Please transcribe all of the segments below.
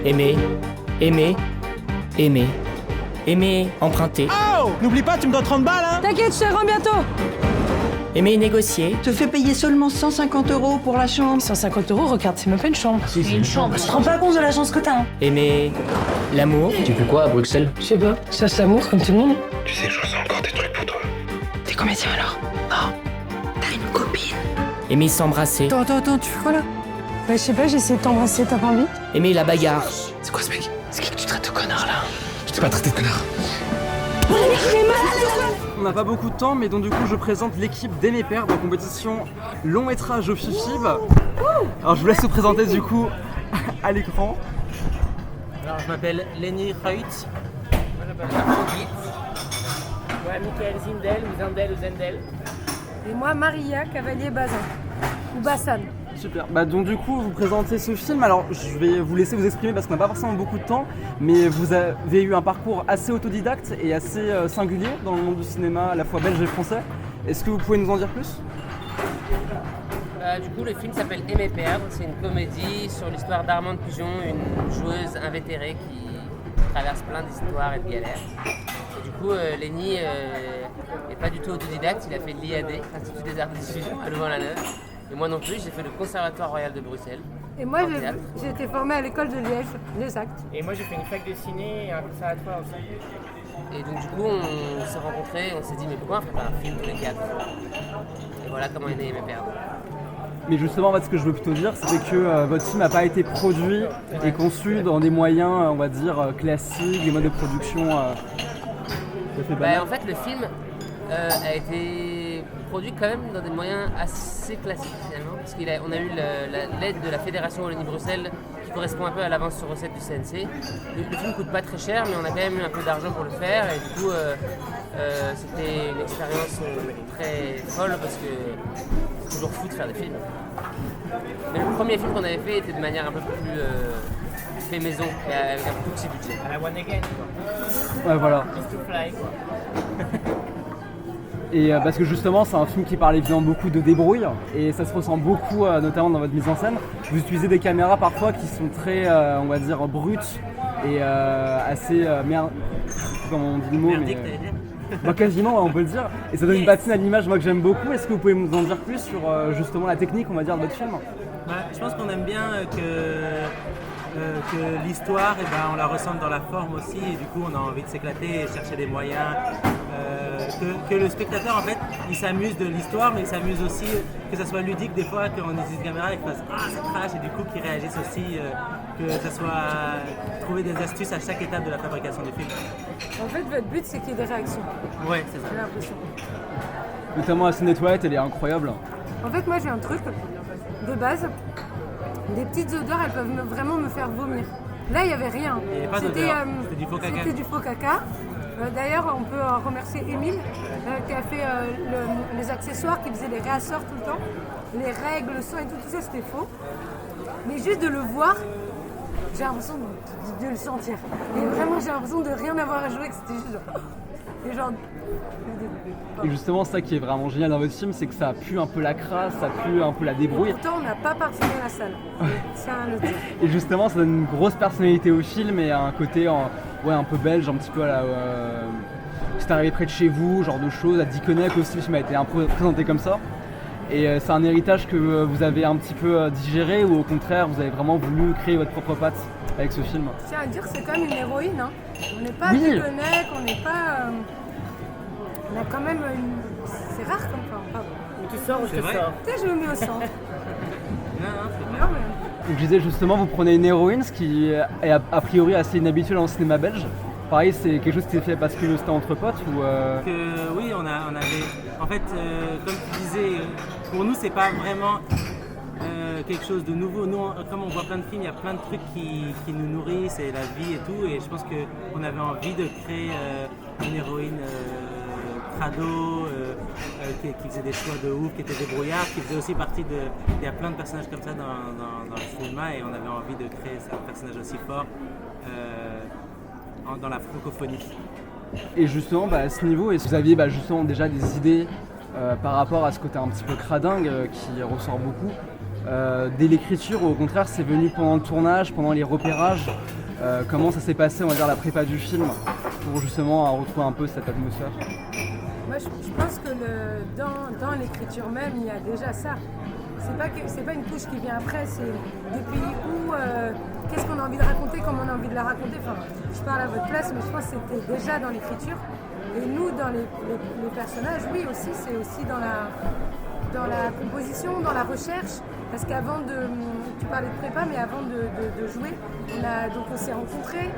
Aimer, aimer, aimer, aimer, emprunter. Oh! N'oublie pas, tu me dois 30 balles, hein? T'inquiète, je te rends bientôt. Aimer, négocier. Te fais payer seulement 150 € pour la chambre. 150 €, regarde, c'est même pas une chambre. Si, c'est une chambre. Tu te rends pas compte de la chance que t'as, hein? Aimer, l'amour. Tu fais quoi à Bruxelles? Je sais pas, ça c'est l'amour comme tout le monde. Tu sais, je ressens encore des trucs pour toi. T'es comédien alors? Non. T'as une copine. Aimer s'embrasser. Attends, tu fais quoi là? Bah je sais pas, j'ai essayé de t'embrasser, t'as pas envie? Aimer la bagarre. C'est quoi ce mec? C'est qui que tu traites de connard là? Je t'ai pas traité de connard. On n'a pas beaucoup de temps, mais donc du coup je présente l'équipe d'Aimer Perdre en compétition long métrage au FIFIB. Alors je vous laisse vous présenter du coup à l'écran. Alors je m'appelle Lenny Reut. Moi je m'appelle Afrodite. Moi Michael Zindel ou Zindel ou Zendel. Et moi, Maria Cavalier-Bazin. Ou Bassan. Super. Bah donc du coup vous présentez ce film. Alors je vais vous laisser vous exprimer parce qu'on n'a pas forcément beaucoup de temps, mais vous avez eu un parcours assez autodidacte et assez singulier dans le monde du cinéma, à la fois belge et français. Est-ce que vous pouvez nous en dire plus? Du coup le film s'appelle Aimer Perdre. C'est une comédie sur l'histoire d'Armande Pigeon, une joueuse invétérée qui traverse plein d'histoires et de galères. Et du coup Lenny n'est pas du tout autodidacte, il a fait l'IAD, Institut des Arts et des Diffusion à Louvain-la-Neuve. Et moi non plus, j'ai fait le Conservatoire Royal de Bruxelles. Et moi, en théâtre. j'ai été formée à l'école de Liège, les actes. Et moi j'ai fait une fac de ciné et un conservatoire aussi. Et donc du coup on s'est rencontrés, on s'est dit mais pourquoi on ferait pas un film tous les quatre? Et voilà comment est né Aimer Perdre. Mais justement, en fait, ce que je veux plutôt dire, c'est que votre film n'a pas été produit et conçu dans des moyens, on va dire, classiques, des modes de production. Ça fait banal. En fait, le film a été produit quand même dans des moyens assez classiques finalement, parce qu'on a eu l'aide de la Fédération Wallonie-Bruxelles qui correspond un peu à l'avance sur recette du CNC. Le film coûte pas très cher, mais on a quand même eu un peu d'argent pour le faire, et du coup c'était une expérience très folle parce que c'est toujours fou de faire des films. Mais le premier film qu'on avait fait était de manière un peu plus fait maison, et avec un tout petit budget. À la One Again quoi. Ouais, voilà. Just to fly quoi. Et parce que justement, c'est un film qui parle évidemment beaucoup de débrouille et ça se ressent beaucoup, notamment dans votre mise en scène. Vous utilisez des caméras parfois qui sont très, on va dire, brutes et assez comment on dit le mot, Merdique, mais t'allais dire. bah, quasiment, on peut le dire. Et ça donne une patine à l'image, moi que j'aime beaucoup. Est-ce que vous pouvez nous en dire plus sur justement la technique, on va dire, de votre film? Je pense qu'on aime bien que l'histoire, on la ressente dans la forme aussi, et du coup on a envie de s'éclater et chercher des moyens. Que le spectateur en fait il s'amuse de l'histoire, mais il s'amuse aussi, que ça soit ludique des fois, qu'on utilise une caméra et qu'il fasse ah c'est trash, et du coup qu'il réagisse aussi, que ça soit trouver des astuces à chaque étape de la fabrication du film. En fait, votre but, c'est qu'il y ait des réactions. Ouais, c'est ça. J'ai l'impression. Notamment la scène des toilettes, elle est incroyable. En fait, moi, j'ai un truc de base. Des petites odeurs, elles peuvent vraiment me faire vomir. Là, il n'y avait rien. Il n'y avait pas d'odeur, c'était du faux caca. C'était du faux caca. D'ailleurs, on peut remercier Émile qui a fait les accessoires, qui faisait les réassorts tout le temps. Les règles, le sang et tout ça, c'était faux. Mais juste de le voir, j'ai l'impression de le sentir. Et vraiment, j'ai l'impression de rien avoir à jouer, que c'était juste genre... Et genre... Et justement, ça qui est vraiment génial dans votre film, c'est que ça pue un peu la crasse, ça pue un peu la débrouille. Pourtant, on n'a pas parfumé la salle. C'est un autre. Et justement, ça donne une grosse personnalité au film et un côté un peu belge, un petit peu à la... c'est arrivé près de chez vous, genre de choses. À Dickeneck aussi, le film a été un peu présenté comme ça. Et c'est un héritage que vous avez un petit peu digéré, ou au contraire, vous avez vraiment voulu créer votre propre patte avec ce film? Je tiens à dire que c'est quand même une héroïne. Hein. On n'est pas Oui. Dickeneck, on n'est pas... On a quand même une... C'est rare comme forme. Pardon. Tu sors ou je te vrai. sors? Peut-être je me mets au centre. Non, c'est bien. Non, mais... Donc je disais justement, vous prenez une héroïne, ce qui est a priori assez inhabituel en cinéma belge. Pareil, c'est quelque chose qui s'est fait parce que c'était entre potes ou Oui, on avait... En fait, comme tu disais, pour nous, c'est pas vraiment quelque chose de nouveau. Nous, comme on voit plein de films, il y a plein de trucs qui nous nourrissent, et la vie et tout. Et je pense qu'on avait envie de créer une héroïne crado, qui faisait des choix de ouf, qui était débrouillard, qui faisait aussi partie de... Il y a plein de personnages comme ça dans le cinéma, et on avait envie de créer un personnage aussi fort dans la francophonie. Et justement, à ce niveau, est-ce que vous aviez justement déjà des idées par rapport à ce côté un petit peu cradingue qui ressort beaucoup dès l'écriture ou au contraire c'est venu pendant le tournage, pendant les repérages? Comment ça s'est passé, on va dire, la prépa du film pour justement retrouver un peu cette atmosphère? Moi, je pense que dans l'écriture même, il y a déjà ça. C'est pas une couche qui vient après, c'est depuis où, qu'est-ce qu'on a envie de raconter, comment on a envie de la raconter. Enfin, je parle à votre place, mais je pense que c'était déjà dans l'écriture. Et nous, dans les personnages, oui aussi, c'est aussi dans la composition, dans la recherche. Parce qu'avant tu parlais de prépa, mais avant de jouer, on s'est rencontrés.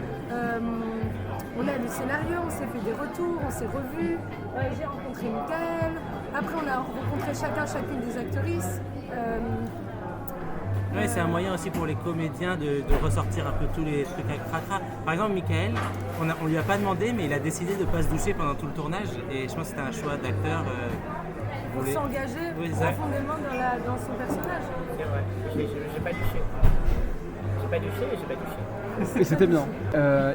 On a lu le scénario, on s'est fait des retours, on s'est revus. J'ai rencontré Michael. Après, on a rencontré chacune des actrices. Ouais, c'est un moyen aussi pour les comédiens de ressortir un peu tous les trucs à cracra. Par exemple, Michael, on lui a pas demandé, mais il a décidé de ne pas se doucher pendant tout le tournage. Et je pense que c'était un choix d'acteur. Pour s'engager profondément dans son personnage. C'est vrai, j'ai pas douché. J'ai pas douché et j'ai pas douché. Et c'était bien.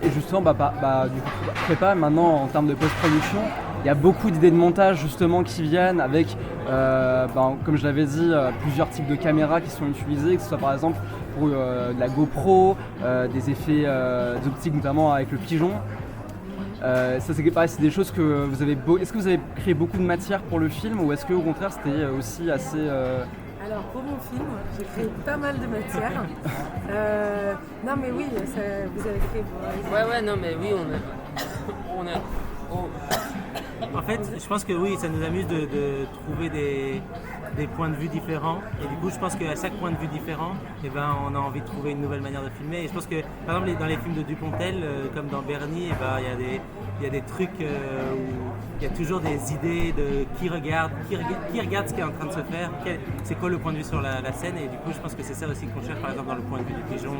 Et justement, du coup, prépa, maintenant en termes de post-production, il y a beaucoup d'idées de montage justement qui viennent avec, comme je l'avais dit, plusieurs types de caméras qui sont utilisées, que ce soit par exemple pour de la GoPro, des effets optiques notamment avec le pigeon. Ça c'est pareil, c'est des choses que vous avez. Est-ce que vous avez créé beaucoup de matière pour le film ou est-ce que au contraire c'était aussi assez. Alors pour mon film, j'ai créé pas mal de matière. Non mais oui, vous avez créé. Ouais, non mais oui, En fait, je pense que oui, ça nous amuse de trouver des points de vue différents. Et du coup, je pense qu'à chaque point de vue différent, on a envie de trouver une nouvelle manière de filmer. Et je pense que, par exemple, dans les films de Dupontel, comme dans Bernie, il y a des trucs où il y a toujours des idées de qui regarde ce qui est en train de se faire, c'est quoi le point de vue sur la scène. Et du coup, je pense que c'est ça aussi qu'on cherche, par exemple, dans le point de vue du pigeon,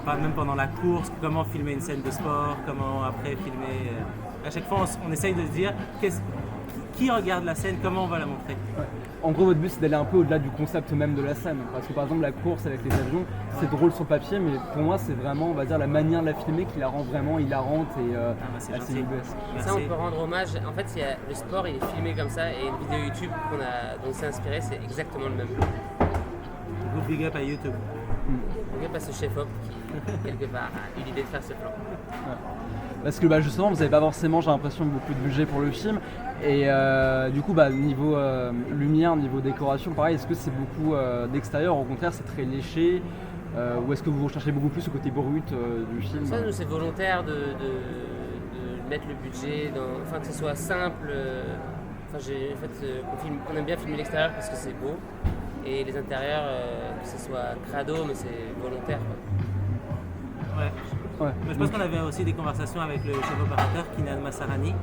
même pendant la course, comment filmer une scène de sport, comment après filmer. À chaque fois, on essaye de se dire qui regarde la scène, comment on va la montrer. Ouais. En gros, votre but c'est d'aller un peu au-delà du concept même de la scène. Parce que par exemple, la course avec les avions, c'est drôle sur papier, mais pour moi, c'est vraiment, on va dire, la manière de la filmer qui la rend vraiment hilarante et assez ubuesque. Ça, on peut rendre hommage. En fait, le sport, il est filmé comme ça, et une vidéo YouTube dont c'est inspiré, c'est exactement le même. Good big up à YouTube. Big up à ce chef-op qui, quelque part, a eu l'idée de faire ce plan. Ouais. Parce que justement, vous n'avez pas forcément, j'ai l'impression, beaucoup de budget pour le film. Et du coup, niveau lumière, niveau décoration, pareil, est-ce que c'est beaucoup d'extérieur? Au contraire, c'est très léché? Ou est-ce que vous recherchez beaucoup plus le côté brut du film? Ça, nous, c'est volontaire de mettre le budget, que ce soit simple. On aime bien filmer l'extérieur parce que c'est beau. Et les intérieurs, que ce soit crado, mais c'est volontaire. Ouais. Je pense qu'on avait aussi des conversations avec le chef opérateur Kinan Massarani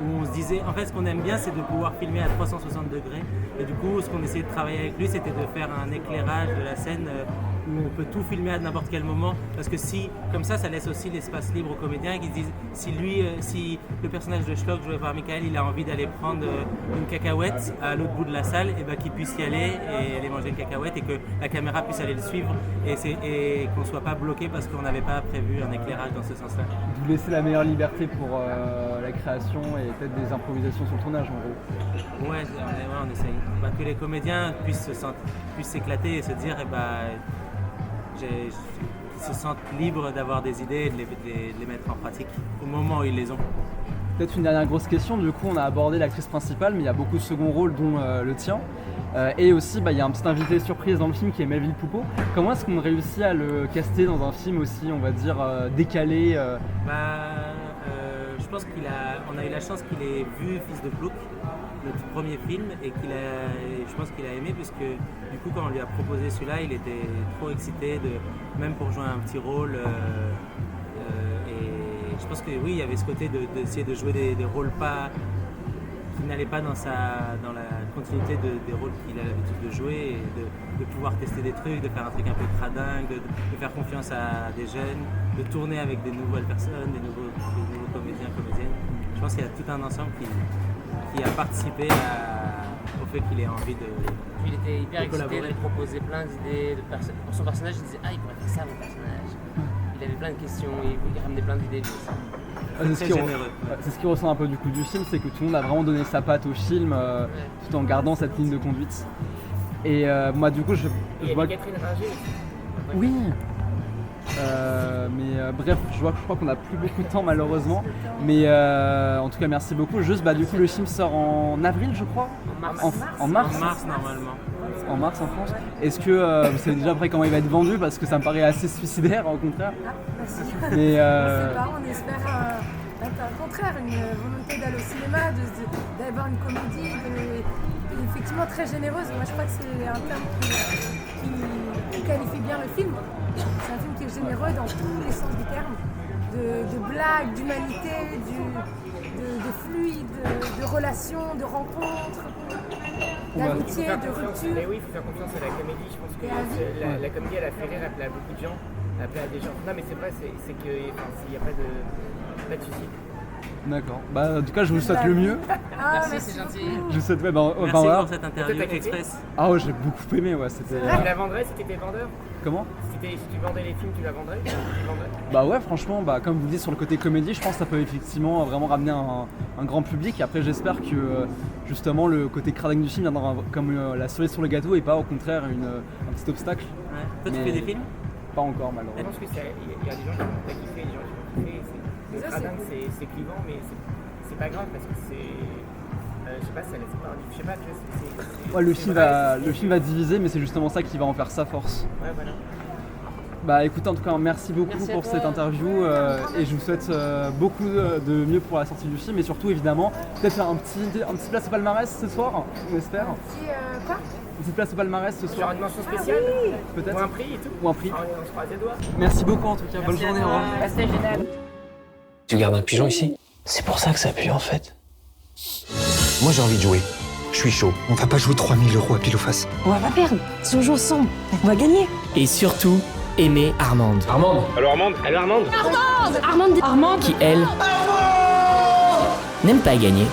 où on se disait, en fait ce qu'on aime bien c'est de pouvoir filmer à 360 degrés et du coup ce qu'on essayait de travailler avec lui c'était de faire un éclairage de la scène où on peut tout filmer à n'importe quel moment parce que comme ça laisse aussi l'espace libre aux comédiens qui se disent si le personnage de Schlock joué par Michael il a envie d'aller prendre une cacahuète à l'autre bout de la salle et qu'il puisse y aller et aller manger une cacahuète et que la caméra puisse aller le suivre et qu'on ne soit pas bloqué parce qu'on n'avait pas prévu un éclairage dans ce sens-là. Vous laissez la meilleure liberté pour la création et peut-être des improvisations sur le tournage en gros. Ouais, on essaye. Que les comédiens puissent s'éclater et se dire qu'ils se sentent libres d'avoir des idées et de les mettre en pratique au moment où ils les ont. Peut-être une dernière grosse question, du coup on a abordé l'actrice principale mais il y a beaucoup de second rôles dont le tien. Et aussi il y a un petit invité surprise dans le film qui est Melville Poupeau. Comment est-ce qu'on réussit à le caster dans un film aussi on va dire décalé Je pense qu'on a eu la chance qu'il ait vu Fils de Plouc, notre premier film, et je pense qu'il a aimé puisque du coup quand on lui a proposé celui-là, il était trop excité même pour jouer un petit rôle. Et je pense que oui, il y avait ce côté d'essayer de jouer des rôles qui n'allaient pas dans la continuité des rôles qu'il a l'habitude de jouer, et de pouvoir tester des trucs, de faire un truc un peu cradingue, de faire confiance à des jeunes, de tourner avec des nouvelles personnes, des nouveaux comédiens, comédiennes. Je pense qu'il y a tout un ensemble qui a participé au fait qu'il ait envie de. Il était hyper excité de proposer plein d'idées pour son personnage. Il disait il pourrait faire ça mon personnage. Il avait plein de questions, il ramenait plein d'idées. C'est ce qui ressent un peu du coup du film, c'est que tout le monde a vraiment donné sa patte au film tout en gardant cette ligne de conduite. Et moi du coup je Et vois... Catherine Ringer aussi. Oui. Bref, je crois qu'on n'a plus beaucoup de temps malheureusement. Mais en tout cas merci beaucoup. Juste du coup le film sort en avril je crois. En mars. En mars normalement. En mars en France. Est-ce que vous savez déjà après comment il va être vendu? Parce que ça me paraît assez suicidaire au contraire. Merci. Mais Je sais pas, on espère au contraire une volonté d'aller au cinéma, d'avoir une comédie effectivement très généreuse. Moi je crois que c'est un terme qui qualifie bien le film. C'est un film qui est généreux dans tous les sens du terme, de blagues, d'humanité, de fluide, de relations, de rencontres, d'amitié, de rupture. Mais oui, il faut faire confiance à la comédie. Je pense que la comédie, elle a fait rire, elle plaît à beaucoup de gens. Elle plaît à des gens. Non, mais c'est vrai, c'est qu'il n'y a pas de suicide. d'accord. En tout cas je vous souhaite le mieux. Merci, c'est gentil. Je vous souhaite Merci voilà. pour cette interview Peut-être express. Ah ouais j'ai beaucoup aimé c'était. Tu la vendrais si tu étais vendeur? Comment? Si tu vendais les films, tu la vendrais? Tu vendrais? Ouais franchement comme vous dites sur le côté comédie je pense que ça peut effectivement vraiment ramener un grand public et après j'espère que justement le côté cradingue du film viendra comme la cerise sur le gâteau et pas au contraire un petit obstacle. Ouais. Toi tu Mais- fais des films? Pas encore Je malheureusement. pense qu'il y a des gens qui vont pas kiffer, des gens qui vont kiffer. Le Ça, cradingue, c'est clivant, mais c'est pas grave parce que c'est. Je sais pas, ça laisse pas. Je sais pas, tu vois, Le c'est film vrai, le film va diviser mais c'est justement ça qui va en faire sa force. Ouais, voilà. Écoutez en tout cas merci beaucoup Merci à pour toi. cette interview et je vous souhaite beaucoup de mieux pour la sortie du film et surtout évidemment peut-être faire un petit place au palmarès ce soir on espère. Quoi? Une petite place au palmarès ce Genre soir une mention spéciale, peut-être. ou un prix et tout. Ou un prix. On se croise les doigts. Merci beaucoup en tout cas, bonne journée, au revoir. C'était génial. Tu gardes un pigeon ici? C'est pour ça que ça pue en fait. Moi j'ai envie de jouer. Je suis chaud. On va pas jouer 3000 € à pile ou face. On va pas perdre. Si on joue ensemble, on va gagner. Et surtout, aimer Armande. Armande. Alors Armande Armande, Qui, elle, n'aime pas gagner.